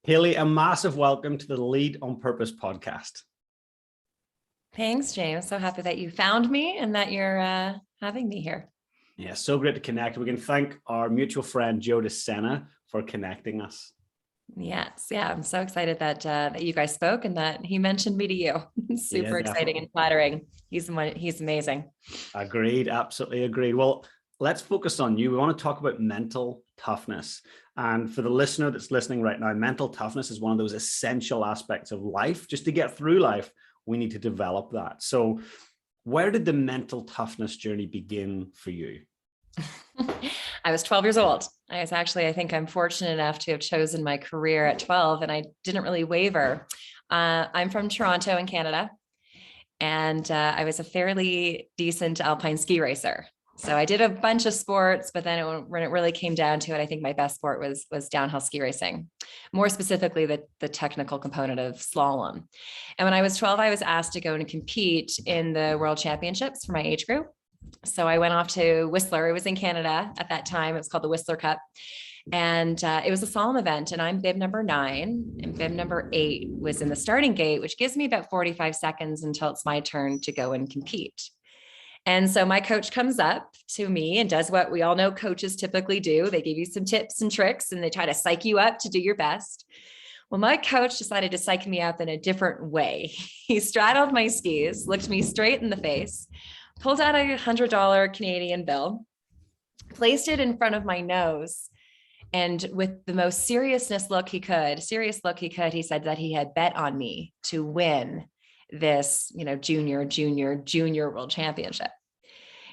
Haley, a massive welcome to the Lead on Purpose podcast. Thanks, James. So happy that you found me and that you're having me here. Yeah, so great to connect. We can thank our mutual friend, Joe DeSena, for connecting us. Yes. Yeah. I'm so excited that you guys spoke and that he mentioned me to you. Super exciting and flattering. He's amazing. Agreed. Absolutely agreed. Well, let's focus on you. We want to talk about mental toughness. And for the listener that's listening right now, mental toughness is one of those essential aspects of life. Just to get through life, we need to develop that. So where did the mental toughness journey begin for you? I was 12 years old. I think I'm fortunate enough to have chosen my career at 12, and I didn't really waver. I'm from Toronto in Canada, and I was a fairly decent alpine ski racer. So I did a bunch of sports, but then when it really came down to it, I think my best sport was downhill ski racing, more specifically the technical component of slalom. And when I was 12, I was asked to go and compete in the World Championships for my age group. So I went off to Whistler. It was in Canada at that time. It was called the Whistler Cup. And it was a slalom event, and I'm bib number 9, and bib number 8 was in the starting gate, which gives me about 45 seconds until it's my turn to go and compete. And so my coach comes up to me and does what we all know coaches typically do. They give you some tips and tricks, and they try to psych you up to do your best. Well, my coach decided to psych me up in a different way. He straddled my skis, looked me straight in the face, pulled out a $100 Canadian bill, placed it in front of my nose, and with the most serious look he could, he said that he had bet on me to win this, junior world championship.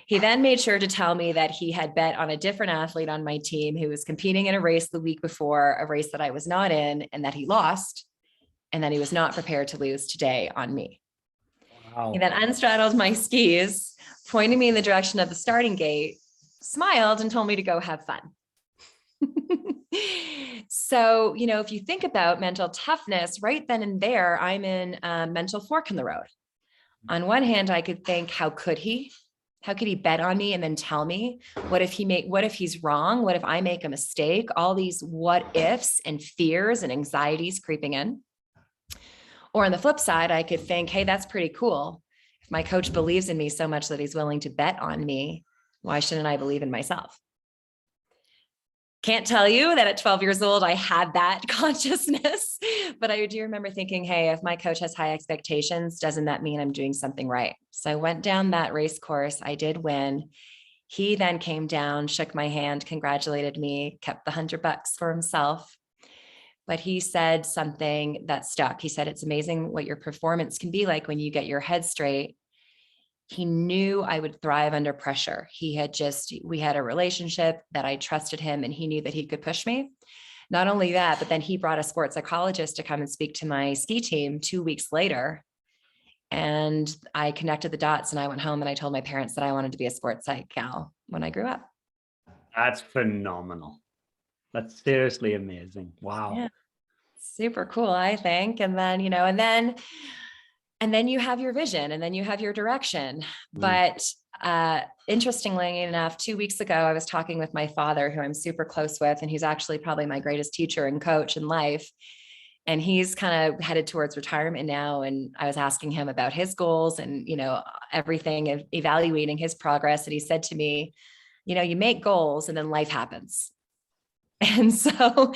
He then made sure to tell me that he had bet on a different athlete on my team who was competing in a race the week before, a race that I was not in, and that he lost, and that he was not prepared to lose today on me. Wow. He then unstraddled my skis, pointed me in the direction of the starting gate, smiled, and told me to go have fun. So, if you think about mental toughness, right then and there, I'm in a mental fork in the road. On one hand, I could think, how could he bet on me and then tell me? What if he's wrong? What if I make a mistake? All these what ifs and fears and anxieties creeping in. Or on the flip side, I could think, hey, that's pretty cool. If my coach believes in me so much that he's willing to bet on me, why shouldn't I believe in myself? Can't tell you that at 12 years old, I had that consciousness, but I do remember thinking, hey, if my coach has high expectations, doesn't that mean I'm doing something right? So I went down that race course. I did win. He then came down, shook my hand, congratulated me, kept the $100 for himself. But he said something that stuck. He said, it's amazing what your performance can be like when you get your head straight. He knew I would thrive under pressure. We had a relationship that I trusted him, and he knew that he could push me. Not only that, but then he brought a sports psychologist to come and speak to my ski team 2 weeks later. And I connected the dots, and I went home and I told my parents that I wanted to be a sports psych gal when I grew up. That's phenomenal. That's seriously amazing. Wow. Yeah. Super cool, I think. And then you have your vision, and then you have your direction. But interestingly enough, 2 weeks ago, I was talking with my father, who I'm super close with, and he's actually probably my greatest teacher and coach in life. And he's kind of headed towards retirement now. And I was asking him about his goals and, everything, evaluating his progress. And he said to me, you make goals and then life happens. And so,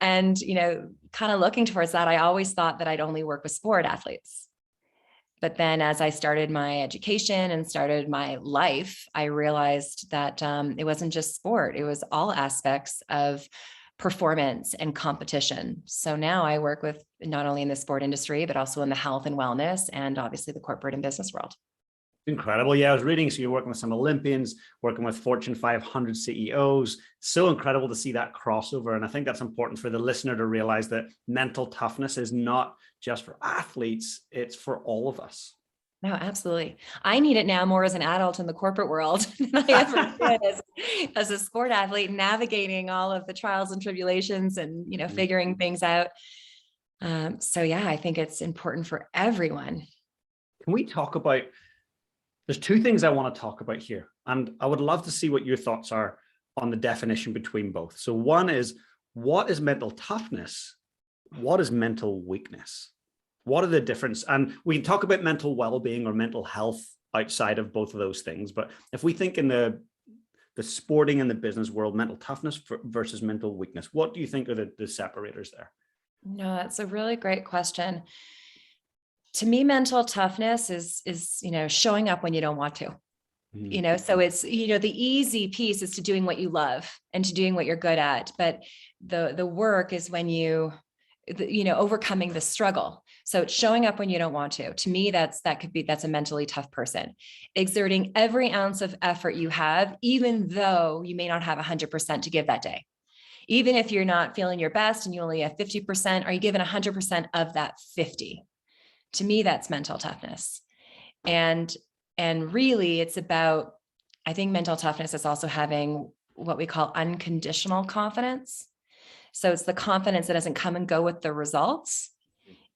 kind of looking towards that, I always thought that I'd only work with sport athletes. But then as I started my education and started my life, I realized that it wasn't just sport. It was all aspects of performance and competition. So now I work with not only in the sport industry, but also in the health and wellness, and obviously the corporate and business world. Incredible. Yeah, I was reading. So you're working with some Olympians, working with Fortune 500 CEOs. So incredible to see that crossover. And I think that's important for the listener to realize that mental toughness is not just for athletes, it's for all of us. No, absolutely. I need it now more as an adult in the corporate world than I ever did as a sport athlete, navigating all of the trials and tribulations and, figuring things out. So yeah, I think it's important for everyone. Can we talk about, there's two things I want to talk about here, and I would love to see what your thoughts are on the definition between both. So one is, what is mental toughness? what is mental weakness? What are the difference? And we can talk about mental well-being or mental health outside of both of those things. But if we think in the sporting and the business world, mental toughness versus mental weakness, what do you think are the separators there? No, that's a really great question. To me, mental toughness is, showing up when you don't want to. So it's, the easy piece is to doing what you love and to doing what you're good at. But the work is when overcoming the struggle. So it's showing up when you don't want to. To me, that's a mentally tough person, exerting every ounce of effort you have, even though you may not have 100% to give that day. Even if you're not feeling your best and you only have 50%, are you giving 100% of that 50? To me, that's mental toughness. And really it's about, I think mental toughness is also having what we call unconditional confidence. So it's the confidence that doesn't come and go with the results.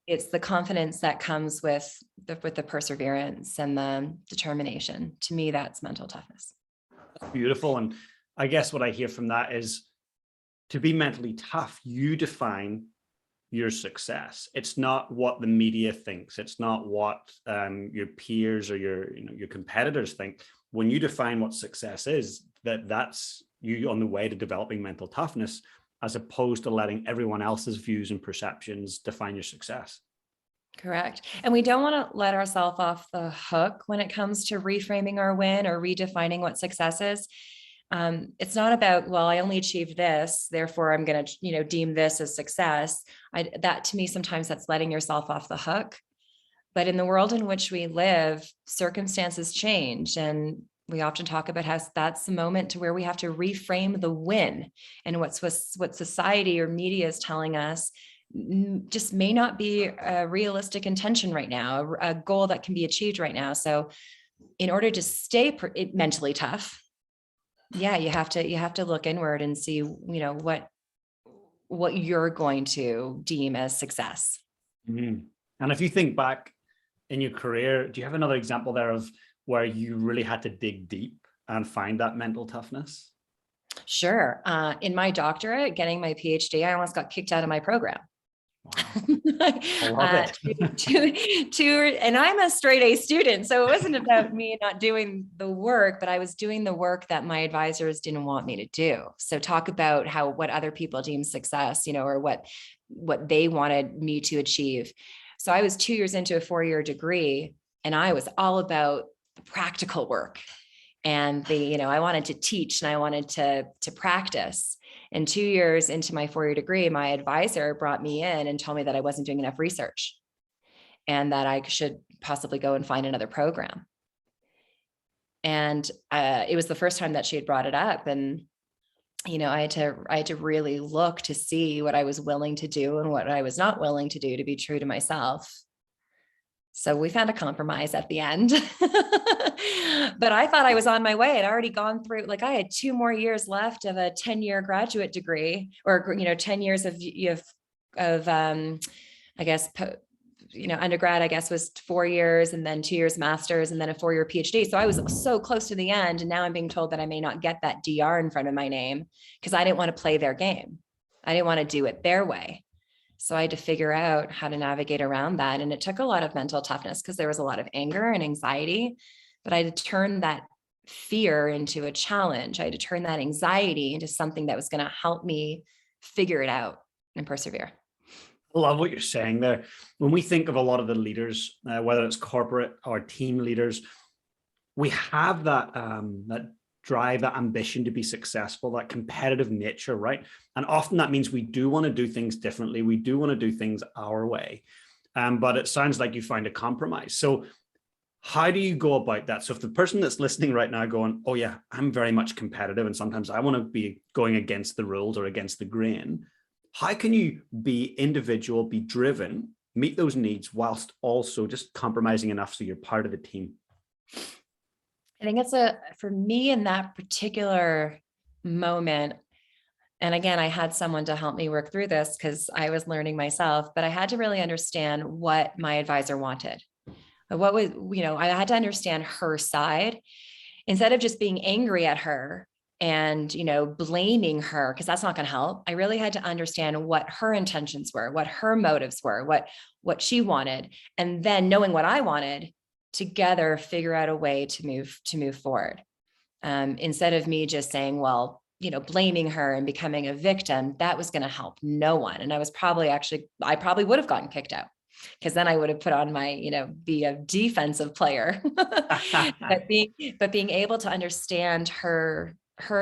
It's the confidence that comes with the perseverance and the determination. To me, that's mental toughness. Beautiful. And I guess what I hear from that is, to be mentally tough, you define your success. It's not what the media thinks. It's not what your peers or your competitors think. When you define what success is, that's you on the way to developing mental toughness, as opposed to letting everyone else's views and perceptions define your success. Correct. And we don't want to let ourselves off the hook when it comes to reframing our win or redefining what success is. It's not about, well, I only achieved this, therefore I'm going to, deem this as success. That to me, sometimes that's letting yourself off the hook. But in the world in which we live, circumstances change. And we often talk about how that's the moment to where we have to reframe the win. And what society or media is telling us just may not be a realistic intention right now, a goal that can be achieved right now. So in order to stay mentally tough, yeah, you have to look inward and see, what you're going to deem as success. Mm-hmm. And if you think back in your career, do you have another example there of where you really had to dig deep and find that mental toughness? Sure. In my doctorate, getting my Ph.D, I almost got kicked out of my program. Wow. I love it. And I'm a straight A student, so it wasn't about me not doing the work, but I was doing the work that my advisors didn't want me to do. So talk about what other people deem success, or what they wanted me to achieve. So I was 2 years into a 4-year degree, and I was all about the practical work. And I wanted to teach and I wanted to practice. And 2 years into my 4-year degree, my advisor brought me in and told me that I wasn't doing enough research and that I should possibly go and find another program. And it was the first time that she had brought it up. And, I had to really look to see what I was willing to do and what I was not willing to do to be true to myself. So we found a compromise at the end, but I thought I was on my way. I'd already gone through, I had 2 more years left of a 10-year graduate degree, or, 10 years of I guess, undergrad, I guess, was 4 years, and then 2 years master's, and then a 4-year PhD. So I was so close to the end. And now I'm being told that I may not get that DR in front of my name because I didn't want to play their game. I didn't want to do it their way. So I had to figure out how to navigate around that. And it took a lot of mental toughness because there was a lot of anger and anxiety, but I had to turn that fear into a challenge. I had to turn that anxiety into something that was going to help me figure it out and persevere. I love what you're saying there. When we think of a lot of the leaders, whether it's corporate or team leaders, we have that drive, that ambition to be successful, that competitive nature, right? And often that means we do want to do things differently. We do want to do things our way. But it sounds like you find a compromise. So how do you go about that? So if the person that's listening right now going, oh yeah, I'm very much competitive and sometimes I want to be going against the rules or against the grain, how can you be individual, be driven, meet those needs whilst also just compromising enough so you're part of the team? I think for me in that particular moment, and again, I had someone to help me work through this because I was learning myself, but I had to really understand what my advisor wanted. What was, I had to understand her side instead of just being angry at her and, blaming her, because that's not going to help. I really had to understand what her intentions were, what her motives were, what she wanted. And then knowing what I wanted, together figure out a way to move forward. Instead of me just saying, well, blaming her and becoming a victim, that was going to help no one. And I probably would have gotten kicked out, because then I would have put on my, be a defensive player. but being able to understand her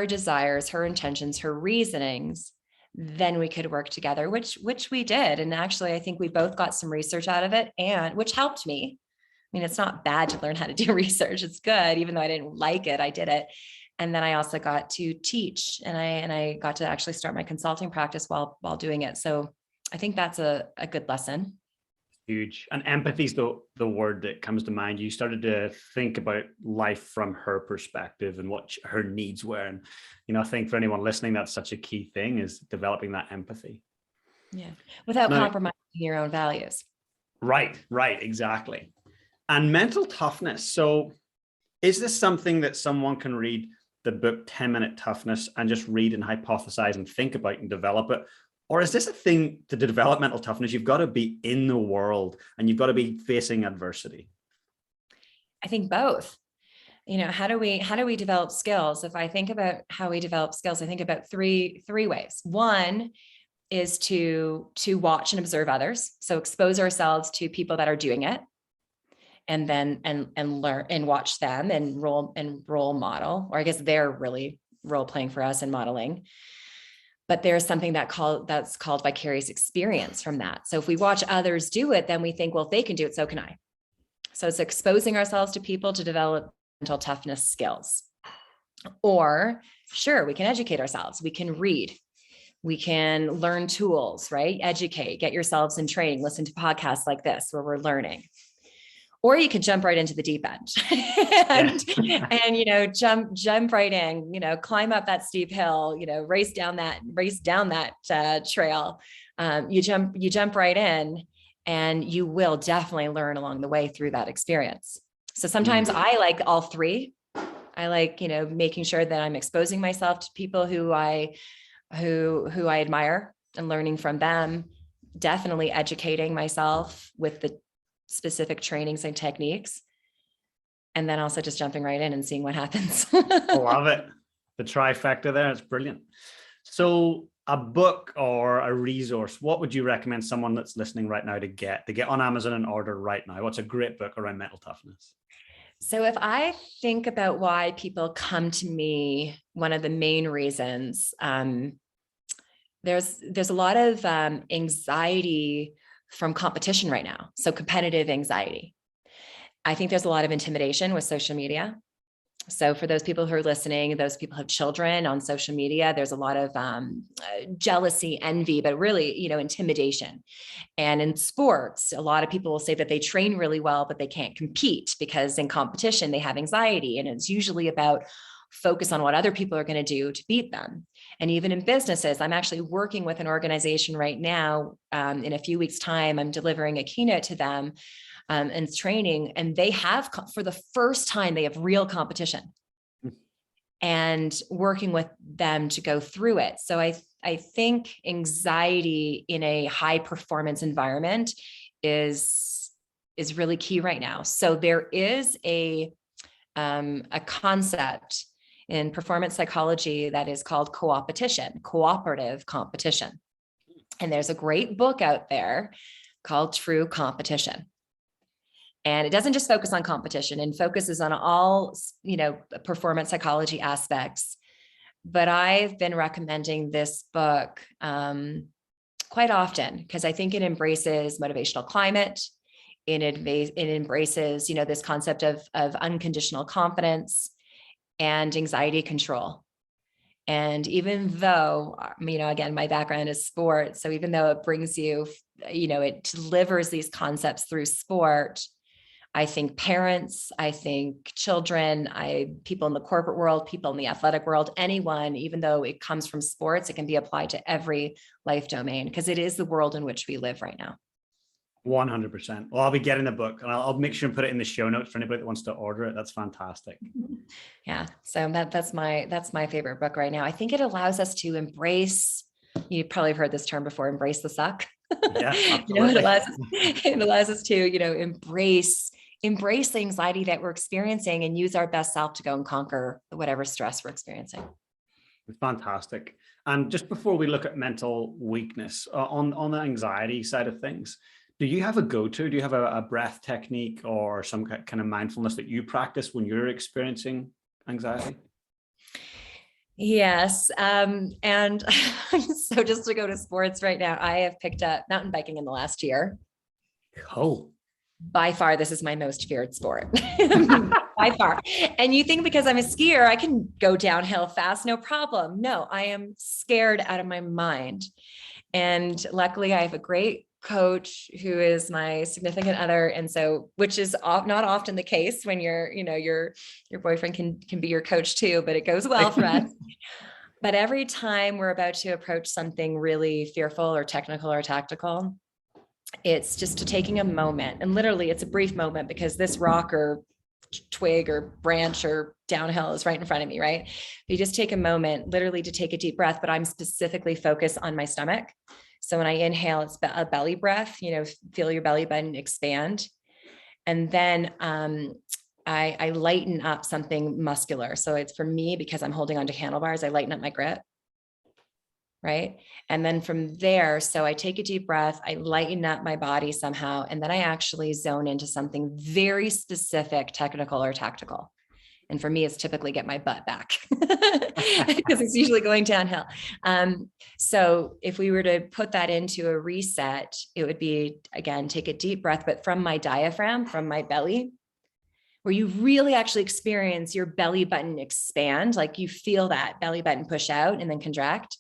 desires, her intentions, her reasonings, then we could work together, which we did. And actually, I think we both got some research out of it, and which helped me. I mean, it's not bad to learn how to do research. It's good. Even though I didn't like it, I did it. And then I also got to teach, and I got to actually start my consulting practice while doing it. So I think that's a good lesson. Huge. And empathy is the word that comes to mind. You started to think about life from her perspective and what her needs were. And, I think for anyone listening, that's such a key thing, is developing that empathy. Yeah. Without compromising your own values. Right, exactly. And mental toughness. So is this something that someone can read the book 10-Minute Toughness and just read and hypothesize and think about and develop it? Or is this a thing to develop mental toughness? You've got to be in the world and you've got to be facing adversity. I think both. How do we develop skills? If I think about how we develop skills, I think about three ways. One is to watch and observe others. So expose ourselves to people that are doing it, and then and learn and watch them and role model, or I guess they're really role playing for us and modeling. But there's something that's called vicarious experience from that. So if we watch others do it, then we think, well, if they can do it, so can I. So it's exposing ourselves to people to develop mental toughness skills. Or sure, we can educate ourselves. We can read. We can learn tools, right? Educate, get yourselves in training, listen to podcasts like this where we're learning. Or you could jump right into the deep end and jump right in, climb up that steep hill, race down that trail. You jump right in, and you will definitely learn along the way through that experience. So sometimes I like all three. I like, making sure that I'm exposing myself to people who I admire and learning from them, definitely educating myself with the specific trainings and techniques, and then also just jumping right in and seeing what happens. I love it. The trifecta there. It's brilliant. So a book or a resource, what would you recommend someone that's listening right now to get on Amazon and order right now? What's a great book around mental toughness? So if I think about why people come to me, one of the main reasons, there's a lot of anxiety from competition right now. So competitive anxiety. I think there's a lot of intimidation with social media. So for those people who are listening, those people who have children on social media, there's a lot of jealousy, envy, but really, intimidation. And in sports, a lot of people will say that they train really well, but they can't compete because in competition, they have anxiety. And it's usually about focus on what other people are going to do to beat them. And even in businesses, I'm actually working with an organization right now. In a few weeks' time, I'm delivering a keynote to them and training, and they have, for the first time, they have real competition and working with them to go through it. So I think anxiety in a high performance environment is really key right now. So there is a concept in performance psychology that is called cooperative competition. And there's a great book out there called True Competition. And it doesn't just focus on competition, and focuses on all, performance psychology aspects. But I've been recommending this book quite often because I think it embraces motivational climate. It embraces, this concept of unconditional confidence and anxiety control. And even though, again, my background is sports, so even though it brings you, it delivers these concepts through sport, I think parents, I think children, people in the corporate world, people in the athletic world, anyone, even though it comes from sports, it can be applied to every life domain because it is the world in which we live right now. 100%. Well, I'll be getting the book, and I'll make sure and put it in the show notes for anybody that wants to order it. That's fantastic. Yeah. So that's my favorite book right now. I think it allows us to embrace, you probably have heard this term before, embrace the suck. Yeah, It absolutely. allows us to, embrace the anxiety that we're experiencing and use our best self to go and conquer whatever stress we're experiencing. Fantastic. And just before we look at mental weakness, on the anxiety side of things, do you have a go-to? Do you have a breath technique or some kind of mindfulness that you practice when you're experiencing anxiety? Yes. And so just to go to sports right now, I have picked up mountain biking in the last year. Cool. By far, this is my most feared sport. By far. And you think because I'm a skier, I can go downhill fast, no problem. No, I am scared out of my mind. And luckily I have a great coach who is my significant other. And so, which is not often the case when your boyfriend can be your coach too, but it goes well for us. But every time we're about to approach something really fearful or technical or tactical, it's just taking a moment, and literally it's a brief moment because this rock or twig or branch or downhill is right in front of me, right? You just take a moment literally to take a deep breath, but I'm specifically focused on my stomach. So when I inhale, it's a belly breath, feel your belly button expand. And then I lighten up something muscular. So it's for me, because I'm holding onto handlebars, I lighten up my grip. Right. And then from there, so I take a deep breath, I lighten up my body somehow, and then I actually zone into something very specific, technical or tactical. And for me, it's typically get my butt back because it's usually going downhill. So if we were to put that into a reset, it would be, again, take a deep breath, but from my diaphragm, from my belly, where you really actually experience your belly button expand, like you feel that belly button push out and then contract.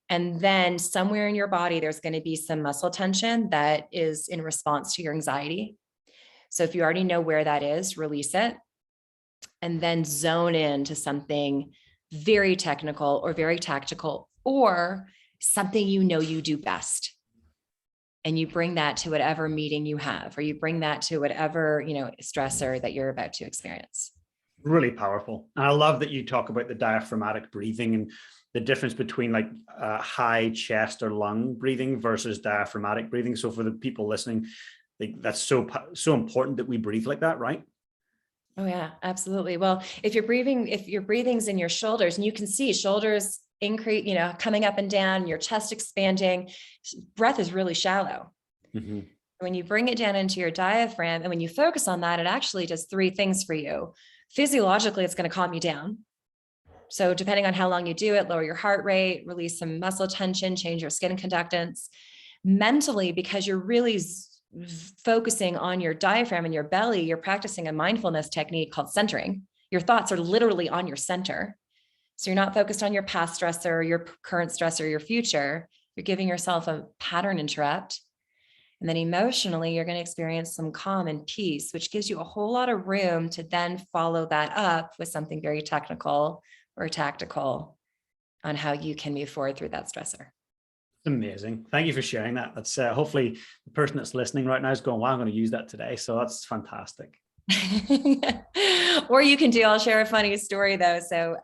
And then somewhere in your body, there's going to be some muscle tension that is in response to your anxiety. So if you already know where that is, release it and then zone into something very technical or very tactical or something you do best. And you bring that to whatever meeting you have, or you bring that to whatever, stressor that you're about to experience. Really powerful. And I love that you talk about the diaphragmatic breathing and the difference between like high chest or lung breathing versus diaphragmatic breathing. So for the people listening, that's so important that we breathe like that, right? Oh yeah, absolutely. Well, if your breathing's in your shoulders, and you can see shoulders increase, coming up and down, your chest expanding, breath is really shallow. Mm-hmm. When you bring it down into your diaphragm and when you focus on that, it actually does three things for you. Physiologically, it's going to calm you down. So depending on how long you do it, lower your heart rate, release some muscle tension, change your skin conductance. Mentally, because you're really focusing on your diaphragm and your belly, you're practicing a mindfulness technique called centering. Your thoughts are literally on your center. So you're not focused on your past stressor, your current stressor, your future. You're giving yourself a pattern interrupt. And then emotionally, you're going to experience some calm and peace, which gives you a whole lot of room to then follow that up with something very technical or tactical on how you can move forward through that stressor. Amazing. Thank you for sharing that. That's hopefully the person that's listening right now is going, wow, I'm going to use that today. So that's fantastic. Or you can I'll share a funny story though. So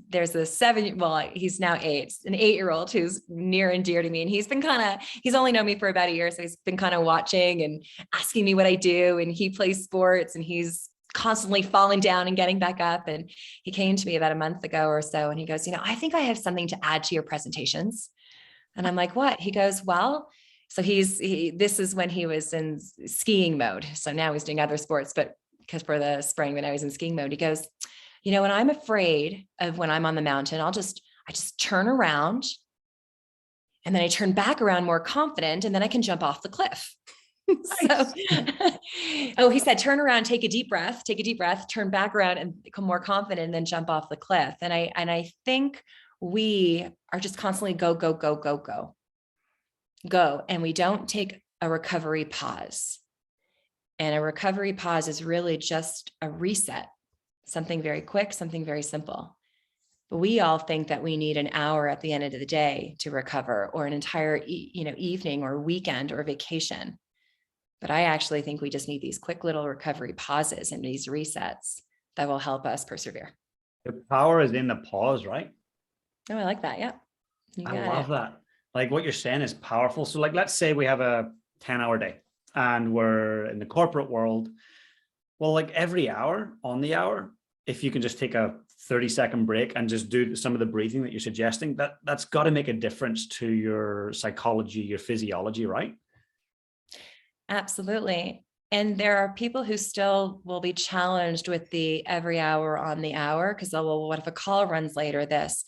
there's he's now 8, an 8-year-old who's near and dear to me. And he's only known me for about a year. So he's been kind of watching and asking me what I do. And he plays sports and he's constantly falling down and getting back up. And he came to me about a month ago or so. And he goes, I think I have something to add to your presentations. And I'm like, what? He goes, well, so this is when he was in skiing mode. So now he's doing other sports, but because for the spring, when I was in skiing mode, he goes, when I'm afraid of when I'm on the mountain, I just turn around and then I turn back around more confident and then I can jump off the cliff. So, he said, turn around, take a deep breath, turn back around and become more confident and then jump off the cliff. And I think we are just constantly go. And we don't take a recovery pause. And a recovery pause is really just a reset, something very quick, something very simple. But we all think that we need an hour at the end of the day to recover, or an entire, evening or weekend or vacation. But I actually think we just need these quick little recovery pauses and these resets that will help us persevere. The power is in the pause, right? Oh, I like that. Yeah. You I got love it. that. Like what you're saying is powerful. So like, let's say we have a 10-hour day and we're in the corporate world. Well, like every hour on the hour, if you can just take a 30-second break and just do some of the breathing that you're suggesting, that's got to make a difference to your psychology, your physiology, right? Absolutely. And there are people who still will be challenged with the every hour on the hour, because well, what if a call runs later? This.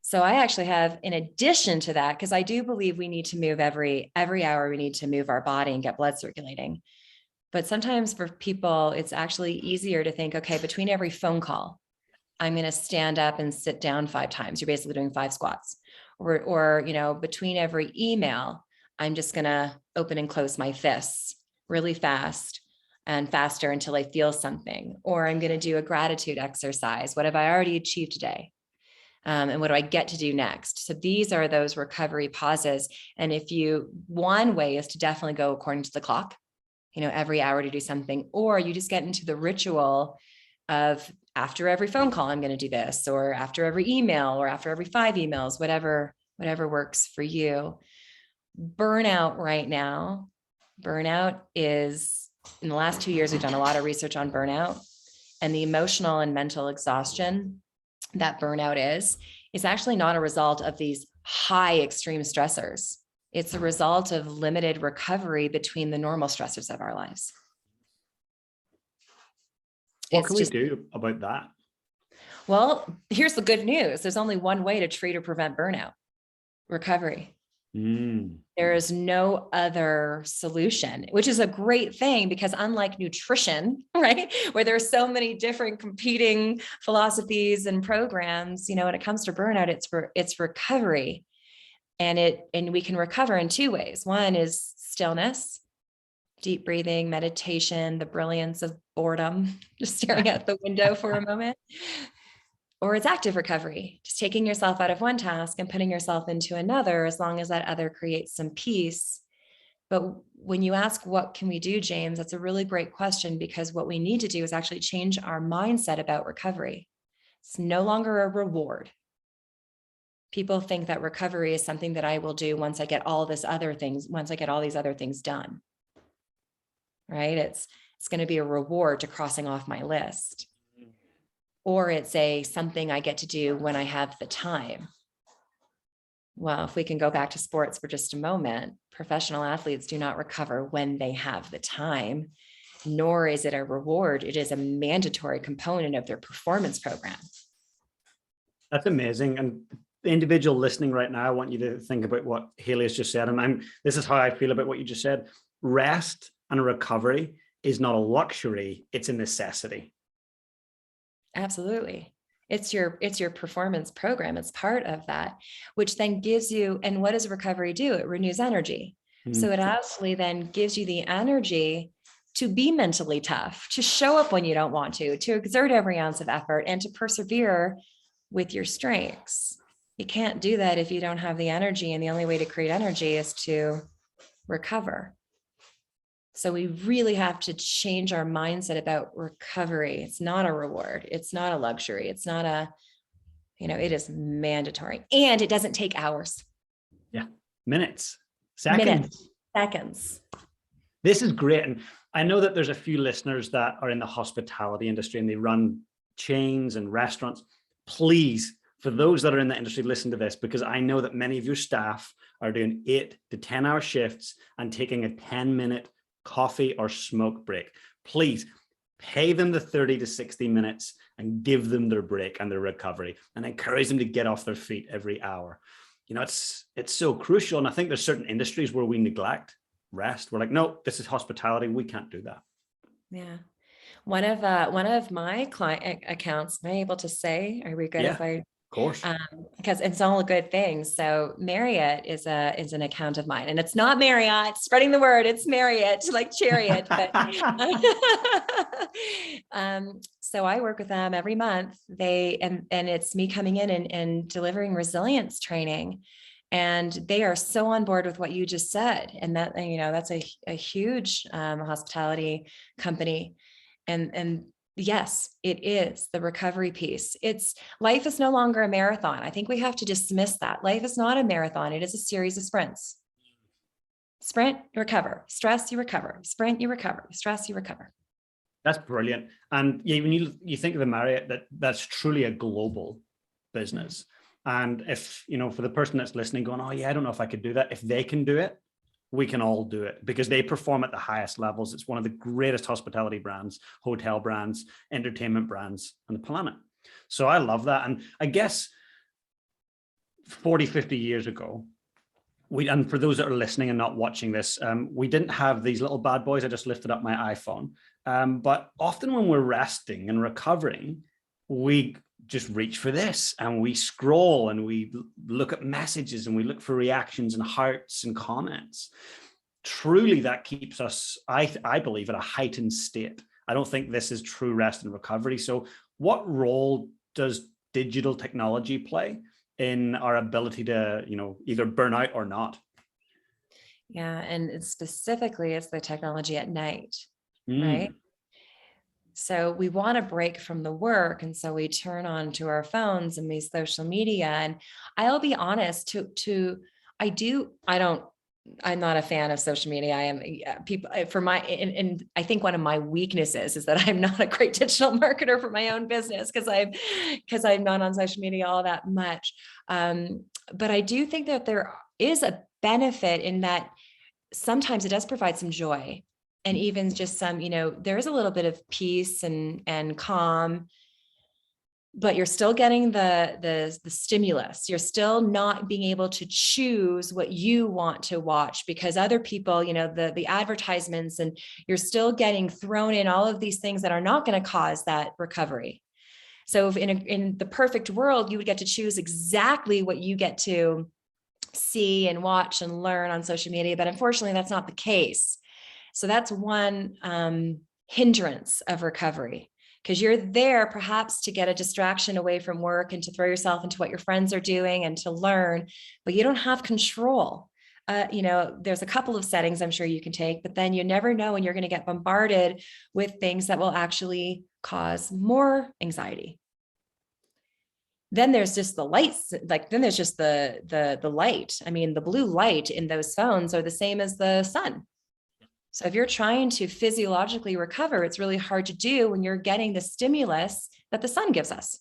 So I actually have, in addition to that, because I do believe we need to move every hour, we need to move our body and get blood circulating. But sometimes for people, it's actually easier to think, okay, between every phone call, I'm going to stand up and sit down 5 times. You're basically doing 5 squats. Or between every email, I'm just going to open and close my fists really fast and faster until I feel something. Or I'm going to do a gratitude exercise. What have I already achieved today? And what do I get to do next? So these are those recovery pauses. And one way is to definitely go according to the clock, every hour to do something, or you just get into the ritual of after every phone call, I'm going to do this, or after every email, or after every 5 emails, whatever works for you. Burnout right now. Burnout is, in the last 2 years, we've done a lot of research on burnout, and the emotional and mental exhaustion that burnout is actually not a result of these high extreme stressors. It's a result of limited recovery between the normal stressors of our lives. What can we do about that? Well, here's the good news. There's only one way to treat or prevent burnout: recovery. There is no other solution, which is a great thing, because unlike nutrition, right, where there's so many different competing philosophies and programs, when it comes to burnout, it's recovery. And we can recover in 2 ways. One is stillness, deep breathing, meditation, the brilliance of boredom, just staring out the window for a moment. Or it's active recovery, just taking yourself out of one task and putting yourself into another, as long as that other creates some peace. But when you ask, what can we do, James, that's a really great question, because what we need to do is actually change our mindset about recovery. It's no longer a reward. People think that recovery is something that I will do once I get all these other things done, right? It's going to be a reward to crossing off my list. Or it's something I get to do when I have the time. Well, if we can go back to sports for just a moment, professional athletes do not recover when they have the time, nor is it a reward. It is a mandatory component of their performance program. That's amazing. And the individual listening right now, I want you to think about what Haley has just said. And this is how I feel about what you just said. Rest and recovery is not a luxury, it's a necessity. Absolutely. It's your performance program. It's part of that, which then gives you, and what does recovery do? It renews energy. So it actually then gives you the energy to be mentally tough, to show up when you don't want to exert every ounce of effort, and to persevere with your strengths. You can't do that if you don't have the energy. And the only way to create energy is to recover. So we really have to change our mindset about recovery. It's not a reward. It's not a luxury. It's not it is mandatory, and it doesn't take hours. Yeah. Minutes. Seconds. This is great. And I know that there's a few listeners that are in the hospitality industry and they run chains and restaurants. Please, for those that are in the industry, listen to this, because I know that many of your staff are doing 8 to 10 hour shifts and taking a 10-minute coffee or smoke break. Please pay them the 30 to 60 minutes and give them their break and their recovery, and encourage them to get off their feet every hour. It's so crucial. And I think there's certain industries where we neglect rest. We're like, no, this is hospitality, we can't do that. Yeah. One of my client accounts, am I able to say, are we good if I course. Because it's all a good thing. So Marriott is an account of mine, and it's not Marriott, spreading the word. It's Marriott, like chariot. But so I work with them every month. And it's me coming in and delivering resilience training. And they are so on board with what you just said. And that, that's a huge hospitality company. And yes, it is the recovery piece. Life is no longer a marathon. I think we have to dismiss that. Life is not a marathon. It is a series of sprints. Sprint, you recover. Stress, you recover. Sprint, you recover. Stress, you recover. That's brilliant. And yeah, when you think of the Marriott, that's truly a global business. And if, for the person that's listening going, oh yeah, I don't know if I could do that. If they can do it, we can all do it, because they perform at the highest levels. It's one of the greatest hospitality brands, hotel brands, entertainment brands on the planet. So I love that. And I guess 40, 50 years ago, and for those that are listening and not watching this, we didn't have these little bad boys. I just lifted up my iPhone. But often when we're resting and recovering, we just reach for this and we scroll and we look at messages and we look for reactions and hearts and comments. Truly, that keeps us, I believe, at a heightened state. I don't think this is true rest and recovery. So what role does digital technology play in our ability to, either burn out or not? Yeah. And specifically, it's the technology at night, right? So we want to break from the work. And so we turn on to our phones and these social media. And I'll be honest, I'm not a fan of social media. I am people and I think one of my weaknesses is that I'm not a great digital marketer for my own business because I'm not on social media all that much. But I do think that there is a benefit in that sometimes it does provide some joy. And even just some, there is a little bit of peace and calm, but you're still getting the stimulus. You're still not being able to choose what you want to watch because other people, the advertisements, and you're still getting thrown in all of these things that are not going to cause that recovery. So if in the perfect world, you would get to choose exactly what you get to see and watch and learn on social media. But unfortunately, that's not the case. So that's one hindrance of recovery, because you're there perhaps to get a distraction away from work and to throw yourself into what your friends are doing and to learn, but you don't have control. There's a couple of settings I'm sure you can take, but then you never know when you're going to get bombarded with things that will actually cause more anxiety. Then there's just the lights, then there's just the light. I mean, the blue light in those phones are the same as the sun. So if you're trying to physiologically recover, it's really hard to do when you're getting the stimulus that the sun gives us.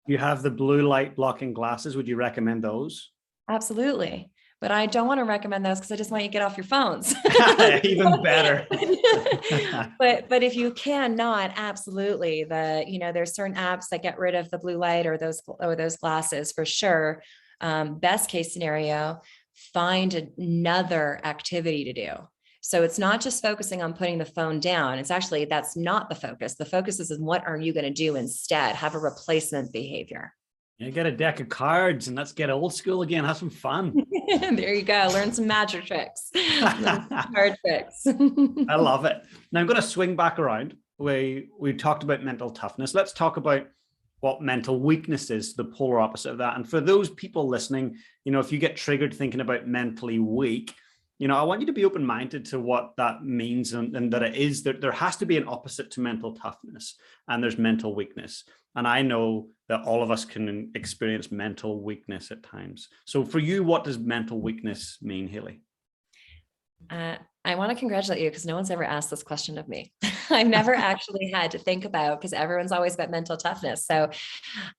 You have the blue light blocking glasses. Would you recommend those? Absolutely. But I don't want to recommend those because I just want you to get off your phones. Even better. but if you cannot, absolutely. There's certain apps that get rid of the blue light or those glasses for sure. Best case scenario, find another activity to do. So it's not just focusing on putting the phone down. That's not the focus. The focus is what are you going to do instead? Have a replacement behavior. You get a deck of cards and let's get old school again. Have some fun. There you go. Learn some magic tricks. Card tricks. I love it. Now I'm going to swing back around. We talked about mental toughness. Let's talk about what mental weakness is, the polar opposite of that. And for those people listening, if you get triggered thinking about mentally weak, I want you to be open-minded to what that means and that it is that there has to be an opposite to mental toughness, and there's mental weakness. And I know that all of us can experience mental weakness at times. So for you, what does mental weakness mean, Haley? I want to congratulate you because no one's ever asked this question of me. I've never actually had to think about, because everyone's always about mental toughness. So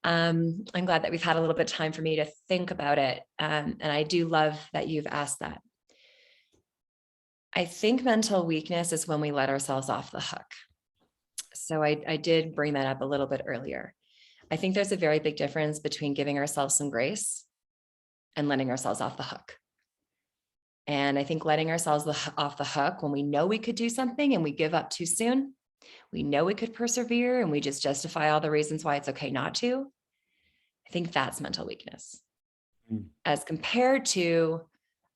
I'm glad that we've had a little bit of time for me to think about it. And I do love that you've asked that. I think mental weakness is when we let ourselves off the hook. So I did bring that up a little bit earlier. I think there's a very big difference between giving ourselves some grace and letting ourselves off the hook. And I think letting ourselves off the hook when we know we could do something and we give up too soon, we know we could persevere and we just justify all the reasons why it's okay not to. I think that's mental weakness. Mm. As compared to,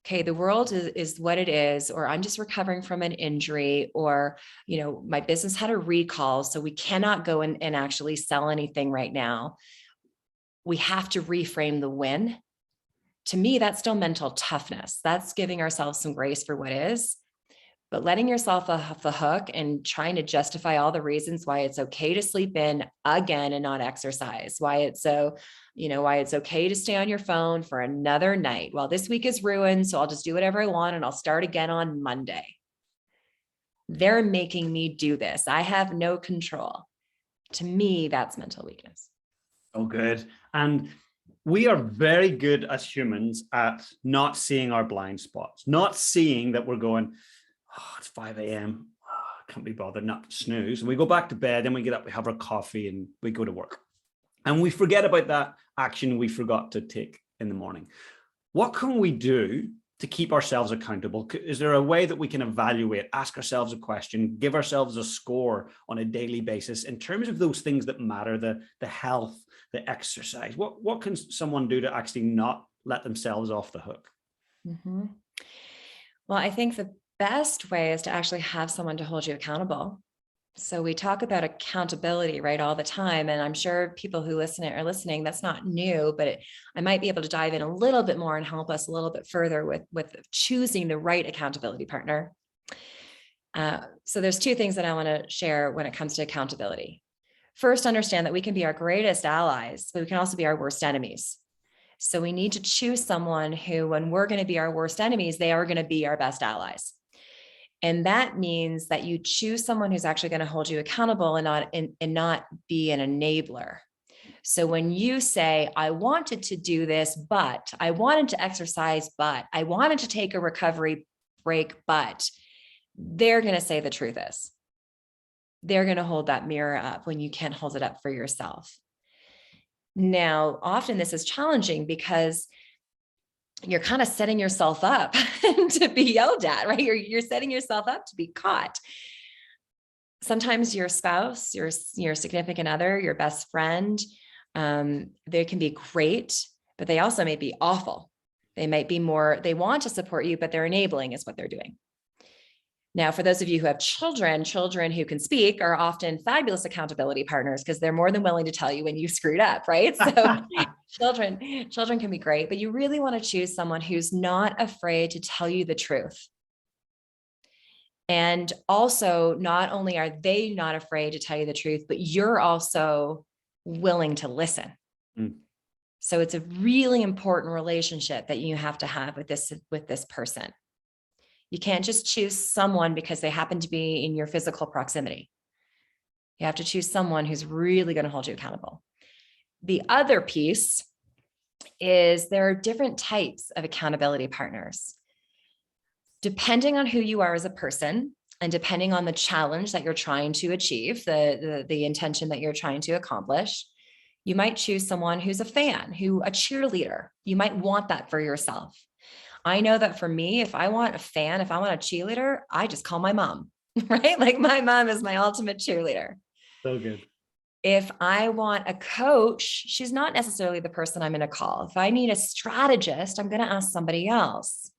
okay, the world is what it is, or I'm just recovering from an injury, or, my business had a recall, so we cannot go and actually sell anything right now. We have to reframe the win. To me, that's still mental toughness. That's giving ourselves some grace for what is, but letting yourself off the hook and trying to justify all the reasons why it's okay to sleep in again and not exercise, why it's okay to stay on your phone for another night. Well, this week is ruined, so I'll just do whatever I want and I'll start again on Monday. They're making me do this. I have no control. To me, that's mental weakness. Oh, good. And we are very good as humans at not seeing our blind spots, not seeing that we're going, oh, it's 5 a.m. Oh, I can't be bothered, not snooze. And we go back to bed, then we get up, we have our coffee and we go to work. And we forget about that action we forgot to take in the morning. What can we do to keep ourselves accountable? Is there a way that we can evaluate, ask ourselves a question, give ourselves a score on a daily basis in terms of those things that matter, the health, the exercise? What can someone do to actually not let themselves off the hook? Mm-hmm. Well, I think the best way is to actually have someone to hold you accountable. So we talk about accountability, right, all the time. And I'm sure people who are listening, that's not new, but I might be able to dive in a little bit more and help us a little bit further with choosing the right accountability partner. So there's two things that I want to share when it comes to accountability. First, understand that we can be our greatest allies, but we can also be our worst enemies. So we need to choose someone who, when we're going to be our worst enemies, they are going to be our best allies. And that means that you choose someone who's actually going to hold you accountable and not be an enabler. So when you say, I wanted to do this, but I wanted to exercise, but I wanted to take a recovery break, but they're going to say the truth is. They're going to hold that mirror up when you can't hold it up for yourself. Now, often this is challenging because you're kind of setting yourself up to be yelled at, right? You're setting yourself up to be caught. Sometimes your spouse, your significant other, your best friend, they can be great, but they also may be awful. They might be they want to support you, but they're enabling is what they're doing. Now, for those of you who have children who can speak are often fabulous accountability partners because they're more than willing to tell you when you screwed up, right? So children can be great, but you really want to choose someone who's not afraid to tell you the truth. And also, not only are they not afraid to tell you the truth, but you're also willing to listen. Mm. So it's a really important relationship that you have to have with this person. You can't just choose someone because they happen to be in your physical proximity. You have to choose someone who's really going to hold you accountable. The other piece is there are different types of accountability partners. Depending on who you are as a person and depending on the challenge that you're trying to achieve, the intention that you're trying to accomplish, you might choose someone who's a fan, a cheerleader. You might want that for yourself. I know that for me, if I want a cheerleader, I just call my mom, right? Like my mom is my ultimate cheerleader. So good. If I want a coach, she's not necessarily the person I'm going to call. If I need a strategist, I'm going to ask somebody else.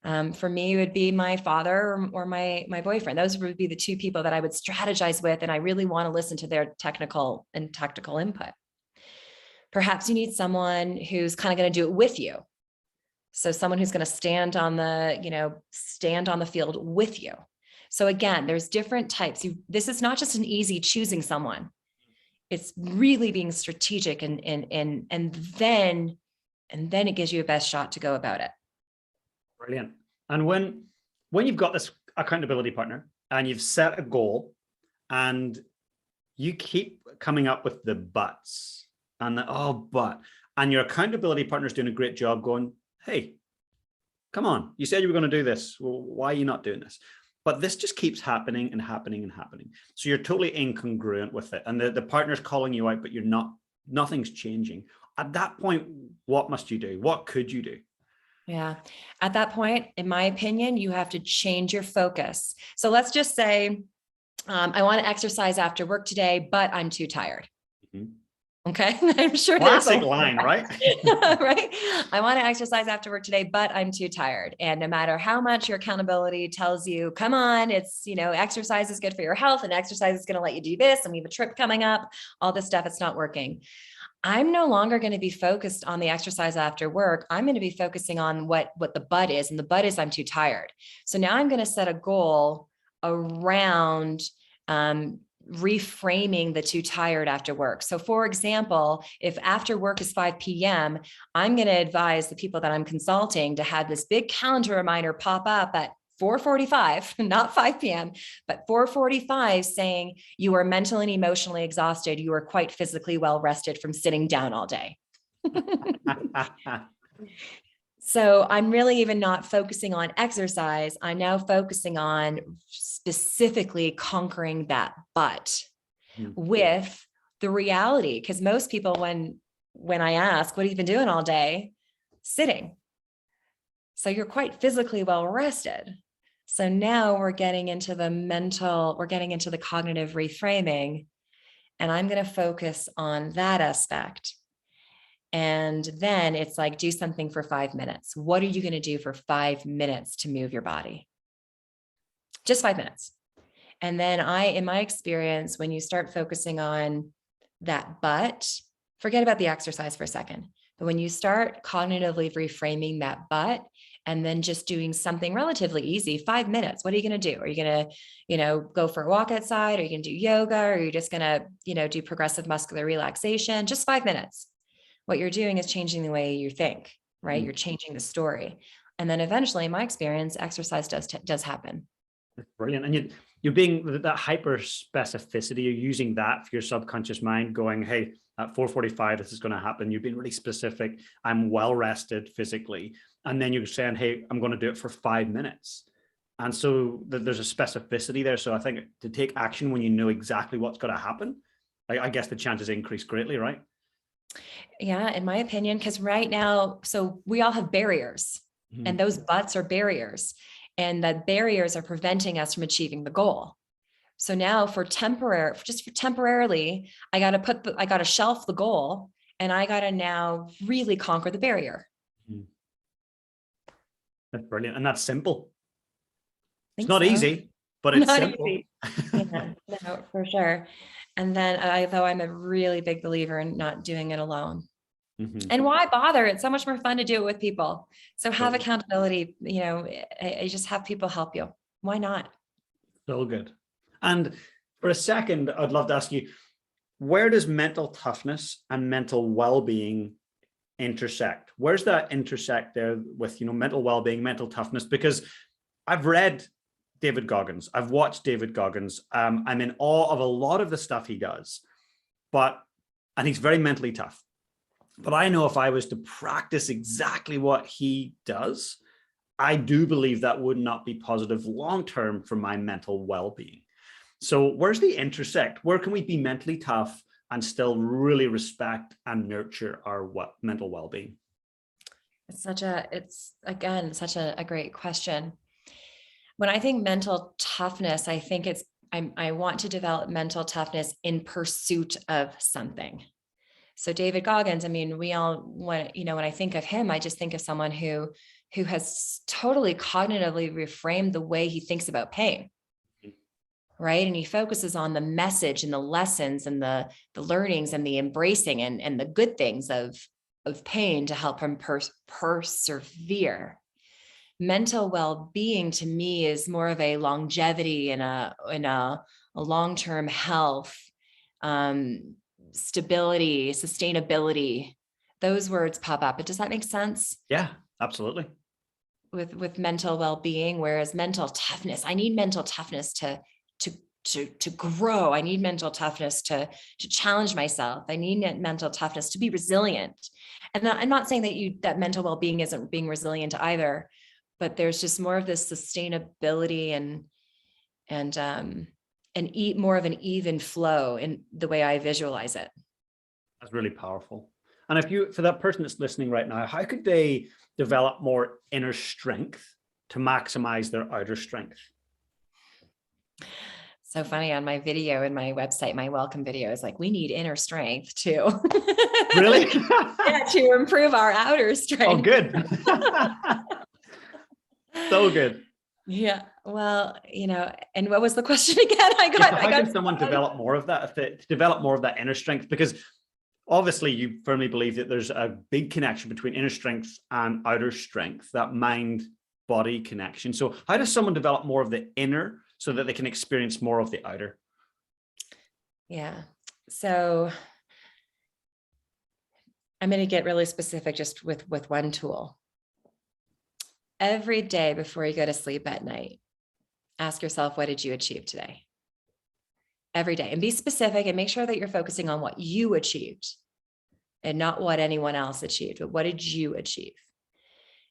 For me, it would be my father or my boyfriend. Those would be the two people that I would strategize with, and I really want to listen to their technical and tactical input. Perhaps you need someone who's kind of going to do it with you. So someone who's going to stand on the field with you. So again, there's different types. This is not just an easy choosing someone. It's really being strategic and then it gives you a best shot to go about it. Brilliant. And when you've got this accountability partner and you've set a goal and you keep coming up with the buts and and your accountability partner is doing a great job going, hey, come on, you said you were going to do this. Well, why are you not doing this? But this just keeps happening and happening and happening. So you're totally incongruent with it. And the partner's calling you out, but nothing's changing. At that point, what must you do? What could you do? Yeah. At that point, in my opinion, you have to change your focus. So let's just say, I want to exercise after work today, but I'm too tired. Mm-hmm. Okay. I'm sure Classic line, right? right. I want to exercise after work today, but I'm too tired. And no matter how much your accountability tells you, come on, it's, exercise is good for your health and exercise is going to let you do this. And we have a trip coming up, all this stuff, it's not working. I'm no longer going to be focused on the exercise after work. I'm going to be focusing on what the but is. And the but is I'm too tired. So now I'm going to set a goal around, reframing the too tired after work. So for example, if after work is 5 p.m., I'm going to advise the people that I'm consulting to have this big calendar reminder pop up at 4:45, not 5 p.m., but 4:45 saying you are mentally and emotionally exhausted. You are quite physically well rested from sitting down all day. So I'm really even not focusing on exercise. I'm now focusing on specifically conquering that but with the reality. Because most people, when I ask, what have you been doing all day? Sitting. So you're quite physically well rested. So now we're getting into the cognitive reframing, and I'm going to focus on that aspect. And then it's like, do something for 5 minutes. What are you going to do for 5 minutes to move your body? Just 5 minutes. And then in my experience, when you start focusing on that, but forget about the exercise for a second. But when you start cognitively reframing that but, and then just doing something relatively easy, 5 minutes, what are you going to do? Are you going to, go for a walk outside? Are you going to do yoga? Or are you just going to, do progressive muscular relaxation? Just 5 minutes. What you're doing is changing the way you think, right? You're changing the story. And then eventually, in my experience, exercise does happen. That's brilliant. And you're being that hyper specificity, you're using that for your subconscious mind going, hey, at 4:45, this is going to happen. You've been really specific. I'm well rested physically. And then you're saying, hey, I'm going to do it for 5 minutes. And so there's a specificity there. So I think to take action when you know exactly what's going to happen, I guess the chances increase greatly, right? Yeah, in my opinion, because right now, so we all have barriers, and those buts are barriers, and the barriers are preventing us from achieving the goal. So now just for temporarily, I got to shelf the goal, and I got to now really conquer the barrier. That's brilliant. And that's simple. It's not easy, but it's not simple. Easy. Yeah, no, for sure. And then though I'm a really big believer in not doing it alone. And why bother? It's so much more fun to do it with people. So have accountability, I just have people help you. Why not? So good. And for a second, I'd love to ask you, where does mental toughness and mental well-being intersect? Where's that intersect there with, mental well-being, mental toughness? Because I've read David Goggins. I've watched David Goggins. I'm in awe of a lot of the stuff he does, and he's very mentally tough. But I know if I was to practice exactly what he does, I do believe that would not be positive long-term for my mental well-being. So where's the intersect? Where can we be mentally tough and still really respect and nurture our mental well-being? It's such a great question. When I think mental toughness, I think I want to develop mental toughness in pursuit of something. So David Goggins, we all when I think of him, I just think of someone who has totally cognitively reframed the way he thinks about pain. Right. And he focuses on the message and the lessons and the learnings and the embracing and the good things of pain to help him persevere. Mental well-being to me is more of a longevity and a long-term health, stability, sustainability. Those words pop up. But does that make sense? Yeah, absolutely. With mental well-being, whereas mental toughness, I need mental toughness to grow. I need mental toughness to challenge myself. I need mental toughness to be resilient. And I'm not saying that mental well-being isn't being resilient either, but there's just more of this sustainability and more of an even flow in the way I visualize it. That's really powerful. And for that person that's listening right now, how could they develop more inner strength to maximize their outer strength? So funny, on my video in my website, my welcome video is like, we need inner strength too. Really? Yeah, to improve our outer strength. Oh, good. So good. Yeah. Well, and what was the question again? How can someone develop more of that, develop more of that inner strength? Because obviously you firmly believe that there's a big connection between inner strength and outer strength, that mind-body connection. So how does someone develop more of the inner so that they can experience more of the outer? Yeah. So I'm going to get really specific just with one tool. Every day before you go to sleep at night, ask yourself, what did you achieve today? Every day, and be specific and make sure that you're focusing on what you achieved and not what anyone else achieved, but what did you achieve?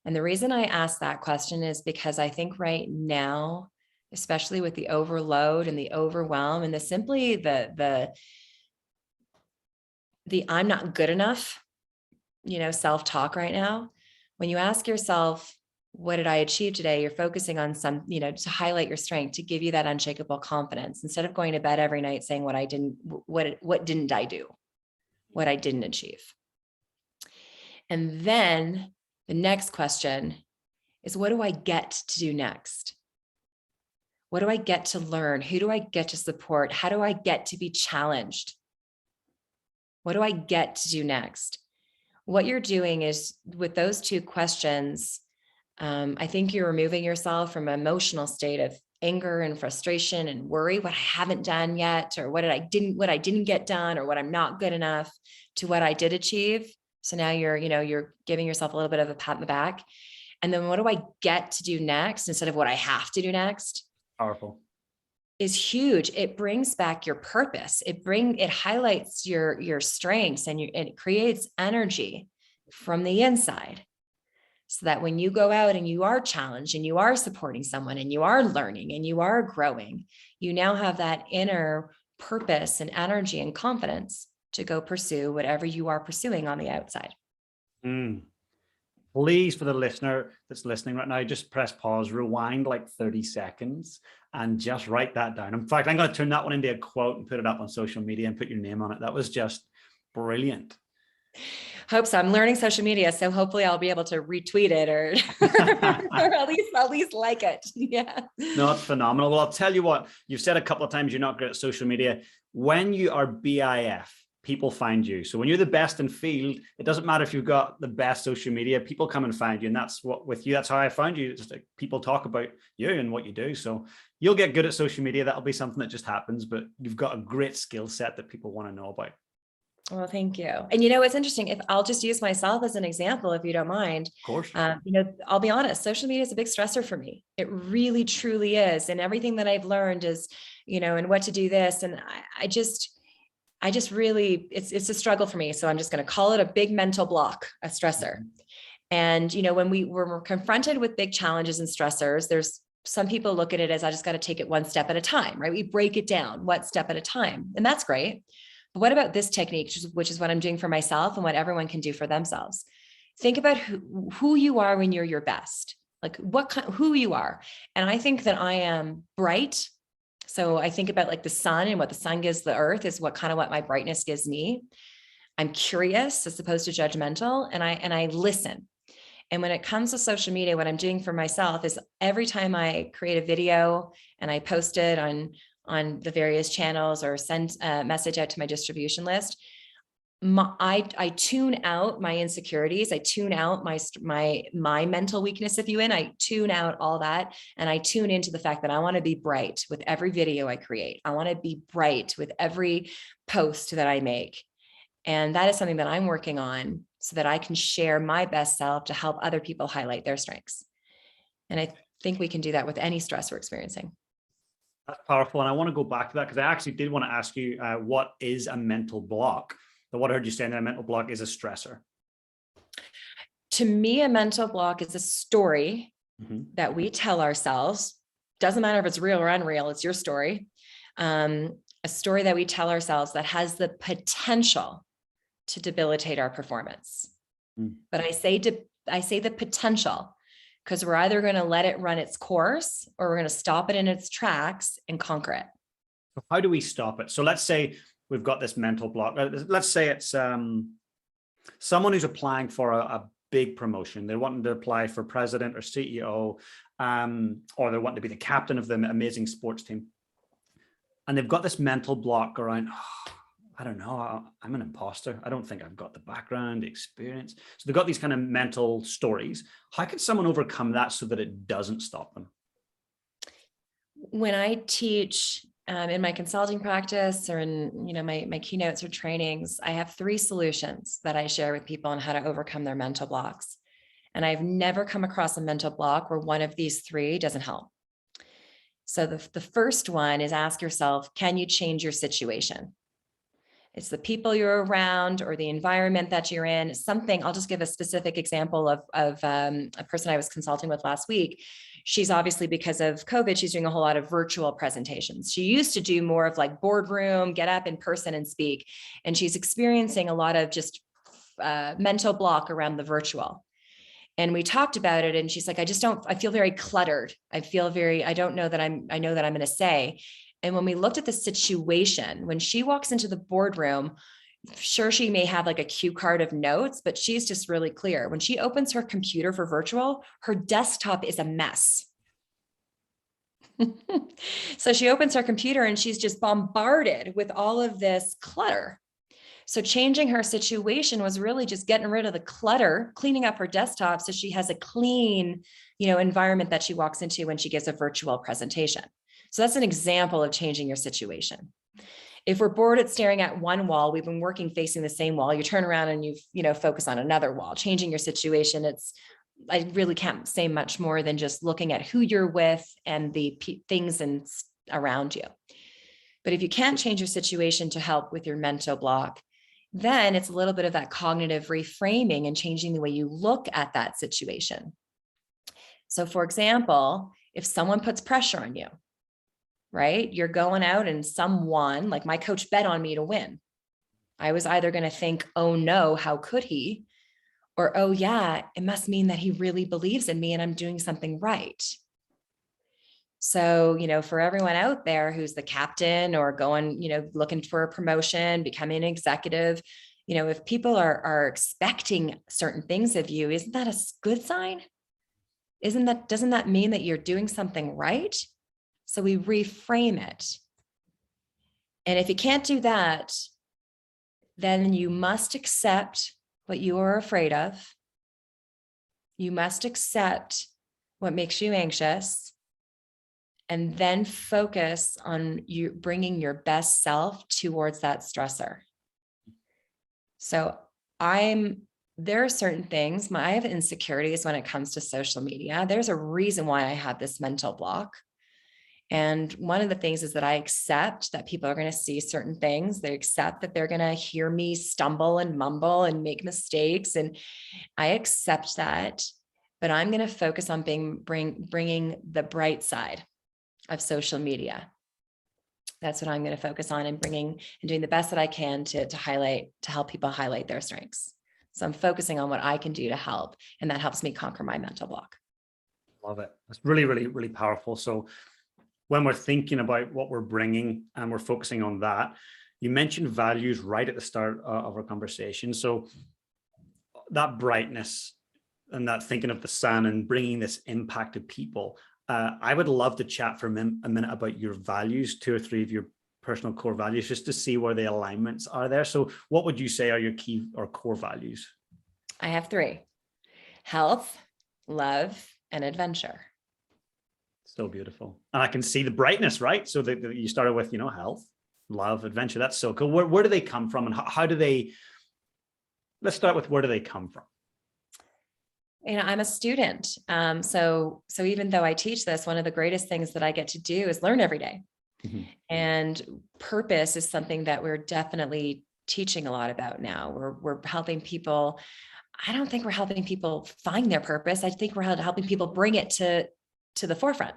And the reason I ask that question is because I think right now, especially with the overload and the overwhelm and the I'm not good enough, self-talk right now, when you ask yourself, what did I achieve today? You're focusing on to highlight your strength, to give you that unshakable confidence, instead of going to bed every night saying what didn't I do? What I didn't achieve. And then the next question is, what do I get to do next? What do I get to learn? Who do I get to support? How do I get to be challenged? What do I get to do next? What you're doing is, with those two questions, I think you're removing yourself from an emotional state of anger and frustration and worry, what I haven't done yet, or what I didn't get done, or what I'm not good enough, to what I did achieve. So now you're giving yourself a little bit of a pat on the back. And then what do I get to do next instead of what I have to do next? Powerful. Is huge. It brings back your purpose. It highlights your strengths, and it creates energy from the inside. So that when you go out and you are challenged and you are supporting someone and you are learning and you are growing, you now have that inner purpose and energy and confidence to go pursue whatever you are pursuing on the outside. Please, for the listener that's listening right now, just press pause, rewind like 30 seconds and just write that down. In fact, I'm going to turn that one into a quote and put it up on social media and put your name on it. That was just brilliant. Hope so. I'm learning social media, so hopefully I'll be able to retweet it or at least like it. Yeah. No, it's phenomenal. Well, I'll tell you what, you've said a couple of times you're not good at social media. When you are BIF, people find you. So when you're the best in field, it doesn't matter if you've got the best social media, people come and find you. And that's what with you, that's how I found you. It's just like people talk about you and what you do. So you'll get good at social media. That'll be something that just happens, but you've got a great skill set that people want to know about. Well, thank you. And it's interesting, if I'll just use myself as an example, if you don't mind. Of course. I'll be honest, social media is a big stressor for me. It really, truly is. And everything that I've learned is, and what to do this. And I just really, it's a struggle for me. So I'm just going to call it a big mental block, a stressor. And, when we're confronted with big challenges and stressors, there's some people look at it as, I just got to take it one step at a time, right? We break it down one step at a time. And that's great. But what about this technique, which is what I'm doing for myself and what everyone can do for themselves? Think about who you are when you're your best, like who you are. And I think that I am bright. So I think about like the sun, and what the sun gives the earth is what my brightness gives me. I'm curious as opposed to judgmental, and I listen. And when it comes to social media, what I'm doing for myself is every time I create a video and I post it on the various channels or send a message out to my distribution list, I tune out my insecurities. I tune out my mental weakness, if you will. I tune out all that. And I tune into the fact that I want to be bright with every video I create. I want to be bright with every post that I make. And that is something that I'm working on so that I can share my best self to help other people highlight their strengths. And I think we can do that with any stress we're experiencing. That's powerful. And I want to go back to that because I actually did want to ask you, what is a mental block? But what I heard you saying, that a mental block is a stressor. To me, a mental block is a story that we tell ourselves. Doesn't matter if it's real or unreal, it's your story. A story that we tell ourselves that has the potential to debilitate our performance. But I say the potential, because we're either going to let it run its course or we're going to stop it in its tracks and conquer it. How do we stop it? So let's say we've got this mental block. Let's say it's someone who's applying for a big promotion. They're wanting to apply for president or CEO, or they want to be the captain of the amazing sports team. And they've got this mental block around, oh, I don't know, I'm an imposter. I don't think I've got the background, the experience. So they've got these kind of mental stories. How can someone overcome that so that it doesn't stop them? When I teach in my consulting practice or in my keynotes or trainings, I have 3 solutions that I share with people on how to overcome their mental blocks. And I've never come across a mental block where one of these 3 doesn't help. So the first one is ask yourself, can you change your situation? It's the people you're around or the environment that you're in. Something, I'll just give a specific example of a person I was consulting with last week. She's obviously, because of COVID, she's doing a whole lot of virtual presentations. She used to do more of like boardroom, get up in person and speak. And she's experiencing a lot of just mental block around the virtual. And we talked about it and she's like, I feel very cluttered. I don't know that I know that I'm going to say. And when we looked at the situation, when she walks into the boardroom, sure, she may have like a cue card of notes, but she's just really clear. When she opens her computer for virtual, her desktop is a mess. So she opens her computer and she's just bombarded with all of this clutter. So changing her situation was really just getting rid of the clutter, cleaning up her desktop so she has a clean, environment that she walks into when she gives a virtual presentation. So that's an example of changing your situation. If we're bored at staring at one wall, we've been working facing the same wall, you turn around and you focus on another wall. Changing your situation, I really can't say much more than just looking at who you're with and the things around you. But if you can't change your situation to help with your mental block, then it's a little bit of that cognitive reframing and changing the way you look at that situation. So for example, if someone puts pressure on you, right? You're going out and someone, like my coach, bet on me to win. I was either going to think, oh no, how could he? Or, oh yeah, it must mean that he really believes in me and I'm doing something right. So, for everyone out there who's the captain or going, looking for a promotion, becoming an executive, if people are expecting certain things of you, isn't that a good sign? Doesn't that mean that you're doing something right? So we reframe it. And if you can't do that, then you must accept what you are afraid of. You must accept what makes you anxious, and then focus on you bringing your best self towards that stressor. So there are certain things, I have insecurities when it comes to social media. There's a reason why I have this mental block. And one of the things is that I accept that people are going to see certain things. They accept that they're going to hear me stumble and mumble and make mistakes. And I accept that, but I'm going to focus on bringing the bright side of social media. That's what I'm going to focus on and doing the best that I can to help people highlight their strengths. So I'm focusing on what I can do to help, and that helps me conquer my mental block. Love it. That's really, really, really powerful. So when we're thinking about what we're bringing and we're focusing on that, you mentioned values right at the start of our conversation. So that brightness and that thinking of the sun and bringing this impact to people, I would love to chat for a minute about your values, 2 or 3 of your personal core values, just to see where the alignments are there. So what would you say are your key or core values? I have 3: health, love, and adventure. So beautiful. And I can see the brightness, right? So that you started with, health, love, adventure. That's so cool. Where do they come from, and how do they, let's start with, where do they come from? I'm a student. So even though I teach this, one of the greatest things that I get to do is learn every day. Mm-hmm. And purpose is something that we're definitely teaching a lot about now. We're helping people. I don't think we're helping people find their purpose. I think we're helping people bring it to the forefront.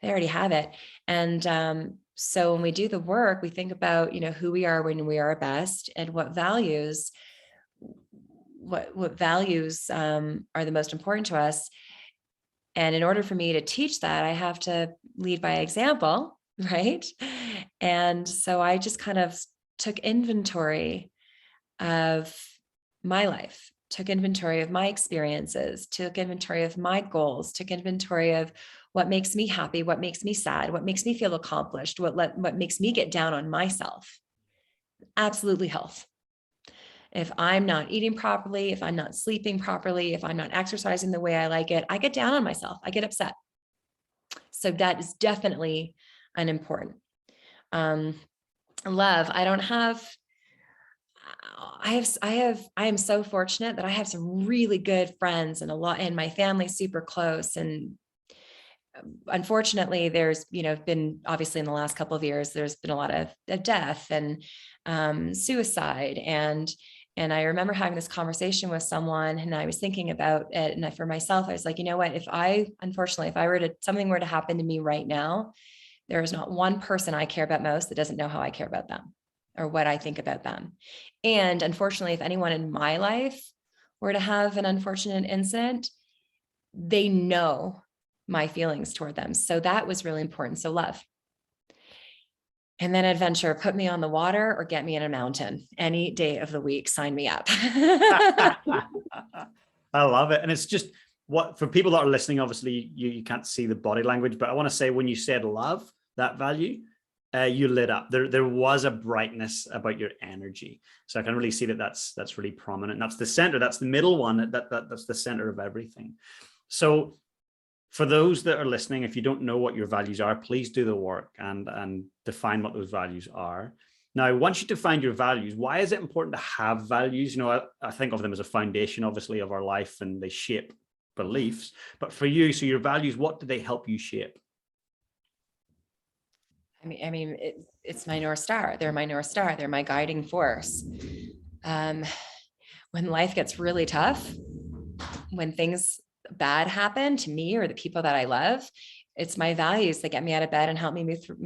They already have it. And so when we do the work, we think about, who we are when we are our best, and what values are the most important to us. And in order for me to teach that, I have to lead by example. right? And so I just kind of took inventory of my life, took inventory of my experiences, took inventory of my goals, took inventory of what makes me happy, what makes me sad, what makes me feel accomplished, what makes me get down on myself. Absolutely health. If I'm not eating properly, if I'm not sleeping properly, if I'm not exercising the way I like it, I get down on myself. I get upset. So that is definitely an important. Love. I am so fortunate that I have some really good friends and my family's super close. And unfortunately, there's, been obviously in the last couple of years, there's been a lot of death and suicide. And I remember having this conversation with someone, and I was thinking about it. And for myself, I was like, you know what, something were to happen to me right now, there is not one person I care about most that doesn't know how I care about them or what I think about them. And unfortunately, if anyone in my life were to have an unfortunate incident, they know my feelings toward them. So that was really important. So love. And then adventure, put me on the water or get me in a mountain any day of the week, sign me up. I love it. And it's just for people that are listening, obviously you can't see the body language, but I want to say when you said love, that value, you lit up. There was a brightness about your energy. So I can really see that's really prominent. That's the center. That's the middle one. That's the center of everything. So for those that are listening, if you don't know what your values are, please do the work and define what those values are. Now, once you define your values, why is it important to have values? I think of them as a foundation, obviously, of our life, and they shape beliefs. But for you, so your values, what do they help you shape? It's my North Star. They're my North Star. They're my guiding force. When life gets really tough, when things bad happen to me or the people that I love, it's my values that get me out of bed and help me move through,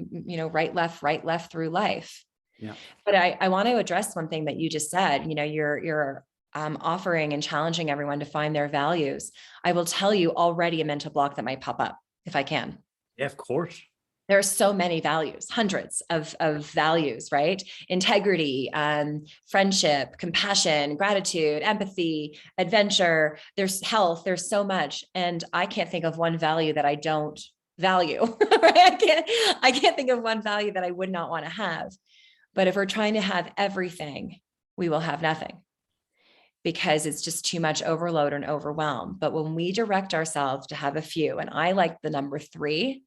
right, left through life. Yeah. But I want to address one thing that you just said. You're offering and challenging everyone to find their values. I will tell you already a mental block that might pop up if I can. Yeah, of course. There are so many values, hundreds of values, right? Integrity, friendship, compassion, gratitude, empathy, adventure. There's health. There's so much. And I can't think of one value that I don't value. Right? I can't think of one value that I would not want to have. But if we're trying to have everything, we will have nothing, because it's just too much overload and overwhelm. But when we direct ourselves to have a few, and I like the number 3,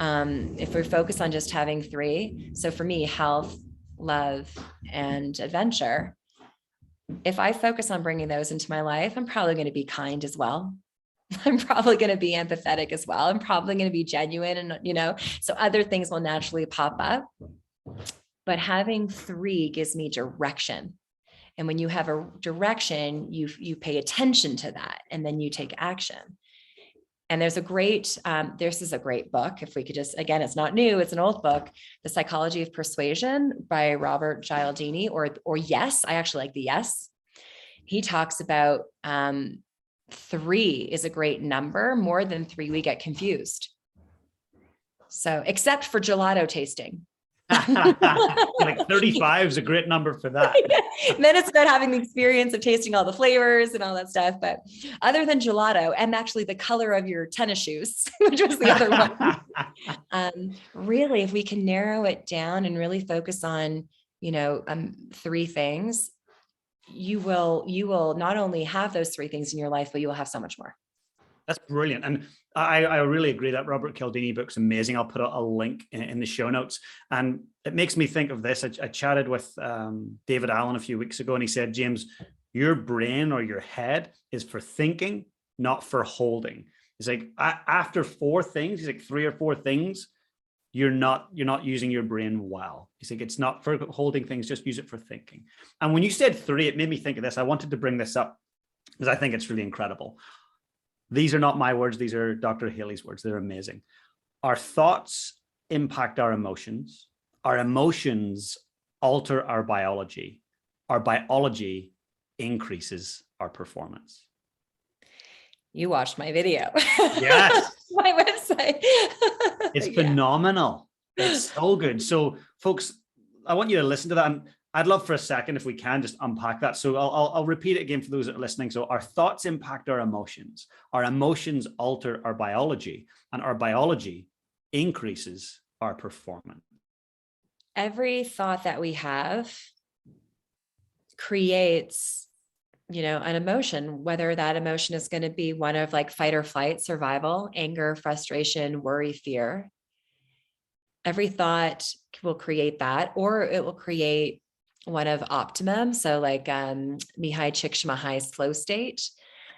if we focus on just having 3, so for me, health, love, and adventure, if I focus on bringing those into my life, I'm probably going to be kind as well. I'm probably going to be empathetic as well. I'm probably going to be genuine, and, so other things will naturally pop up. But having 3 gives me direction. And when you have a direction, you pay attention to that, and then you take action. And this is a great book. If we could just, again, it's not new, it's an old book, The Psychology of Persuasion by Robert Cialdini, or Yes. I actually like the Yes. He talks about 3 is a great number. More than 3, we get confused. So, except for gelato tasting. Like 35 is a great number for that. And then it's about having the experience of tasting all the flavors and all that stuff. But other than gelato, and actually the color of your tennis shoes, which was the other one, really, if we can narrow it down and really focus on, 3 things, you will not only have those 3 things in your life, but you will have so much more. That's brilliant. And I really agree that Robert Cialdini book's amazing. I'll put a link in the show notes. And it makes me think of this. I chatted with David Allen a few weeks ago, and he said, James, your brain or your head is for thinking, not for holding. He's like, after 4 things, he's like 3 or 4 things, you're not using your brain well. He's like, it's not for holding things, just use it for thinking. And when you said 3, it made me think of this. I wanted to bring this up because I think it's really incredible. These are not my words. These are Dr. Haley's words. They're amazing. Our thoughts impact our emotions. Our emotions alter our biology. Our biology increases our performance. You watched my video. Yes. My website. It's phenomenal. It's so good. So folks, I want you to listen to that. And I'd love for a second, if we can, just unpack that. So I'll repeat it again for those that are listening. So our thoughts impact our emotions alter our biology, and our biology increases our performance. Every thought that we have creates, an emotion, whether that emotion is going to be one of like fight or flight, survival, anger, frustration, worry, fear. Every thought will create that, or it will create one of optimum. So like Mihai Csikszentmihalyi's flow state,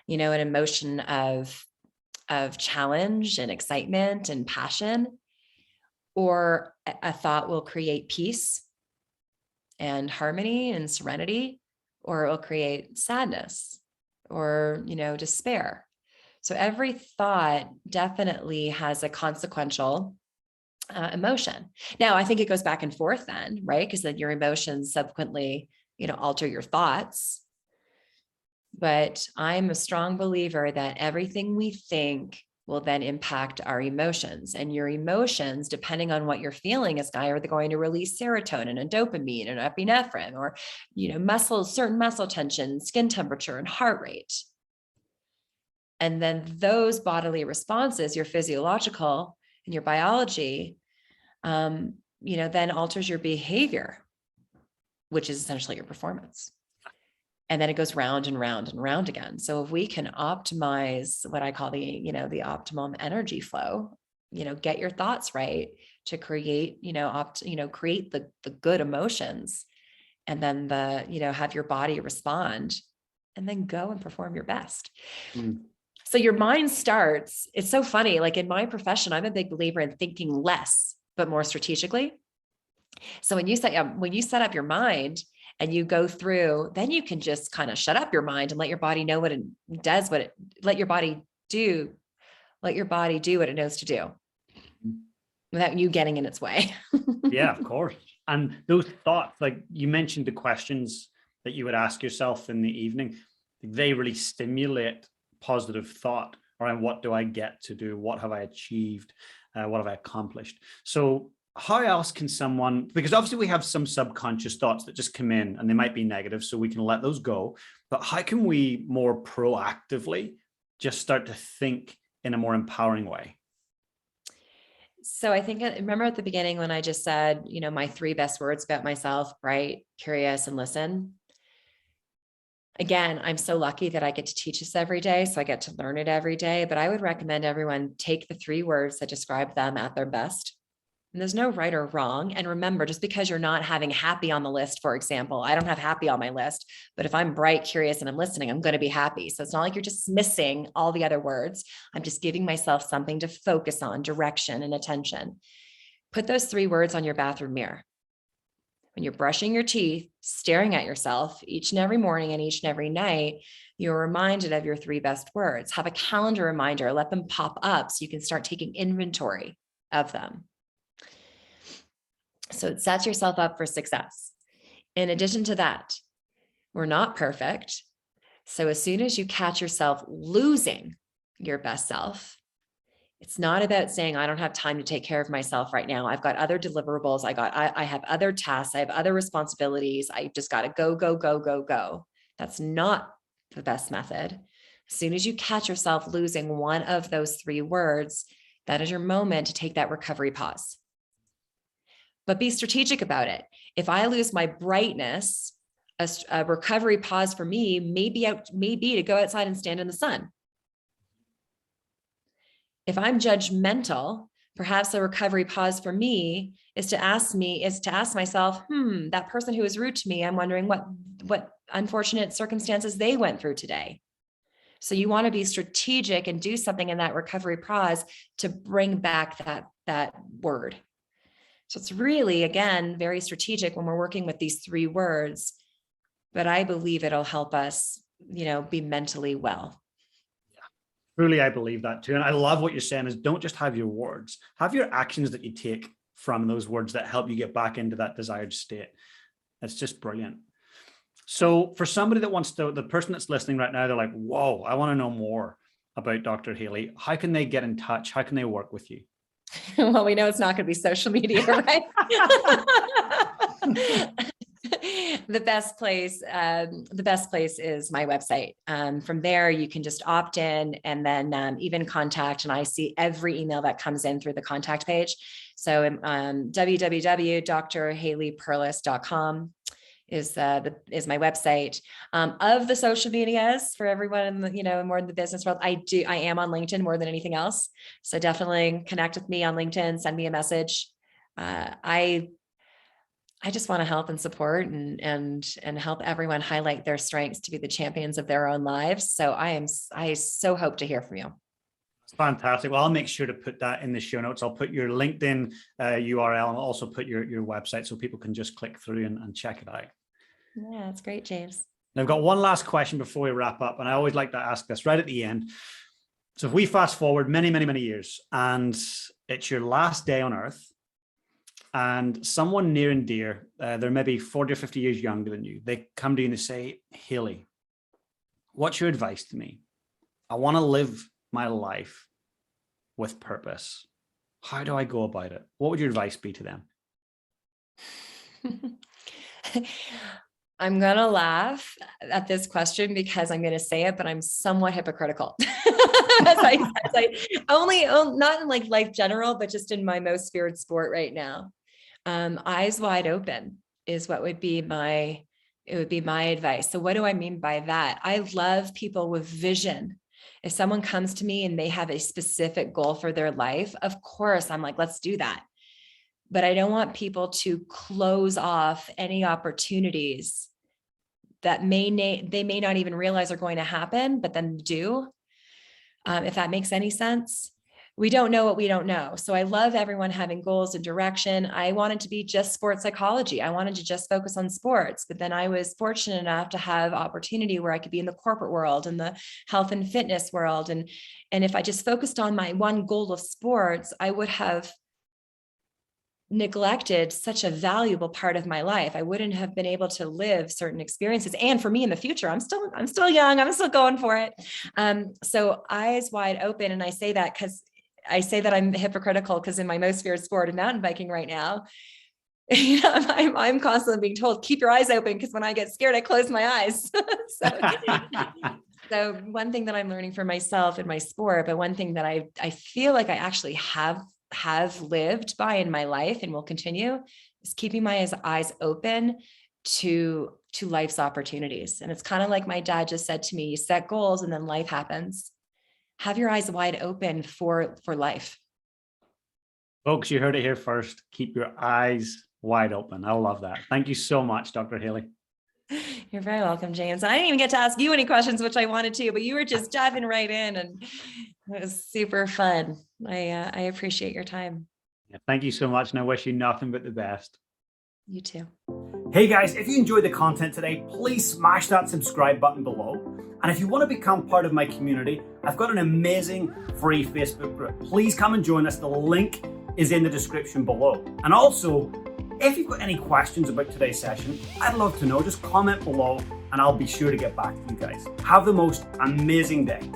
an emotion of challenge and excitement and passion, or a thought will create peace and harmony and serenity, or it will create sadness or, despair. So every thought definitely has a consequential emotion. Now, I think it goes back and forth then, right? Because then your emotions subsequently, alter your thoughts. But I'm a strong believer that everything we think will then impact our emotions, and your emotions, depending on what you're feeling, is either going to release serotonin and dopamine and epinephrine, or, certain muscle tension, skin temperature, and heart rate. And then those bodily responses, your physiological and your biology, then alters your behavior, which is essentially your performance. And then it goes round and round and round again. So if we can optimize what I call the optimum energy flow, get your thoughts right to create, create the good emotions, and then have your body respond, and then go and perform your best. So your mind starts, it's so funny. Like in my profession, I'm a big believer in thinking less, but more strategically. So when you set up your mind and you go through, then you can just kind of shut up your mind and let your body know what it does, let your body do what it knows to do without you getting in its way. Yeah, of course. And those thoughts, like you mentioned, the questions that you would ask yourself in the evening, they really stimulate positive thought around what do I get to do? What have I achieved? What have I accomplished? So how else can someone, because obviously we have some subconscious thoughts that just come in and they might be negative, so we can let those go, but how can we more proactively just start to think in a more empowering way? So I think, remember at the beginning when I just said, my 3 best words about myself: bright, curious, and listen. Again, I'm so lucky that I get to teach this every day, so I get to learn it every day, but I would recommend everyone take the 3 words that describe them at their best. And there's no right or wrong. And remember, just because you're not having happy on the list, for example, I don't have happy on my list, but if I'm bright, curious, and I'm listening, I'm going to be happy. So it's not like you're just missing all the other words. I'm just giving myself something to focus on, direction and attention. Put those 3 words on your bathroom mirror. When you're brushing your teeth, staring at yourself each and every morning and each and every night, you're reminded of your 3 best words. Have a calendar reminder, let them pop up so you can start taking inventory of them. So it sets yourself up for success. In addition to that, we're not perfect. So as soon as you catch yourself losing your best self, it's not about saying, I don't have time to take care of myself right now. I've got other deliverables. I have other tasks. I have other responsibilities. I just got to go, go, go, go, go. That's not the best method. As soon as you catch yourself losing one of those 3 words, that is your moment to take that recovery pause. But be strategic about it. If I lose my brightness, a recovery pause for me may be to go outside and stand in the sun. If I'm judgmental, perhaps a recovery pause for me is to ask myself, that person who was rude to me, I'm wondering what unfortunate circumstances they went through today. So you want to be strategic and do something in that recovery pause to bring back that word. So it's really, again, very strategic when we're working with these 3 words, but I believe it'll help us, be mentally well. Truly, I believe that too. And I love what you're saying is don't just have your words, have your actions that you take from those words that help you get back into that desired state. It's just brilliant. So for somebody that wants to, the person that's listening right now, they're like, whoa, I want to know more about Dr. Haley. How can they get in touch? How can they work with you? Well, we know it's not going to be social media, right? The best place is my website. From there, you can just opt in and then even contact, and I see every email that comes in through the contact page. So www.drhaleyperlus.com is my website. Of the social medias for everyone in the, more in the business world, I am on LinkedIn more than anything else. So definitely connect with me on LinkedIn, send me a message. I just want to help and support and help everyone highlight their strengths to be the champions of their own lives. So I so hope to hear from you. Fantastic. Well, I'll make sure to put that in the show notes. I'll put your LinkedIn URL, and I'll also put your website so people can just click through and check it out. Yeah, that's great, James. Now, I've got one last question before we wrap up, and I always like to ask this right at the end. So if we fast forward many, many, many years, and it's your last day on Earth, and someone near and dear, they're maybe 40 or 50 years younger than you, they come to you and they say, Haley, what's your advice to me? I want to live my life with purpose. How do I go about it? What would your advice be to them? I'm going to laugh at this question because I'm going to say it, but I'm somewhat hypocritical. Only not in like life general, but just in my most feared sport right now. Eyes wide open is what would be my advice. So what do I mean by that? I love people with vision. If someone comes to me and they have a specific goal for their life, of course, I'm like, let's do that. But I don't want people to close off any opportunities that they may not even realize are going to happen, but then do. If that makes any sense. We don't know what we don't know. So I love everyone having goals and direction. I wanted to be just sports psychology. I wanted to just focus on sports, but then I was fortunate enough to have opportunity where I could be in the corporate world and the health and fitness world. And if I just focused on my one goal of sports, I would have neglected such a valuable part of my life. I wouldn't have been able to live certain experiences. And for me in the future, I'm still young. I'm still going for it. So eyes wide open. And I say that because I'm hypocritical because in my most feared sport of mountain biking right now, I'm constantly being told, keep your eyes open. Because when I get scared, I close my eyes. So one thing that I'm learning for myself in my sport, but one thing that I feel like I actually have lived by in my life and will continue is keeping my eyes open to life's opportunities. And it's kind of like my dad just said to me, you set goals and then life happens. Have your eyes wide open for life. Folks, you heard it here first. Keep your eyes wide open. I love that. Thank you so much, Dr. Haley. You're very welcome, James. I didn't even get to ask you any questions, which I wanted to, but you were just diving right in and it was super fun. I appreciate your time. Yeah, thank you so much. And I wish you nothing but the best. You too. Hey guys, if you enjoyed the content today, please smash that subscribe button below. And if you want to become part of my community, I've got an amazing free Facebook group. Please come and join us. The link is in the description below. And also, if you've got any questions about today's session, I'd love to know. Just comment below and I'll be sure to get back to you guys. Have the most amazing day.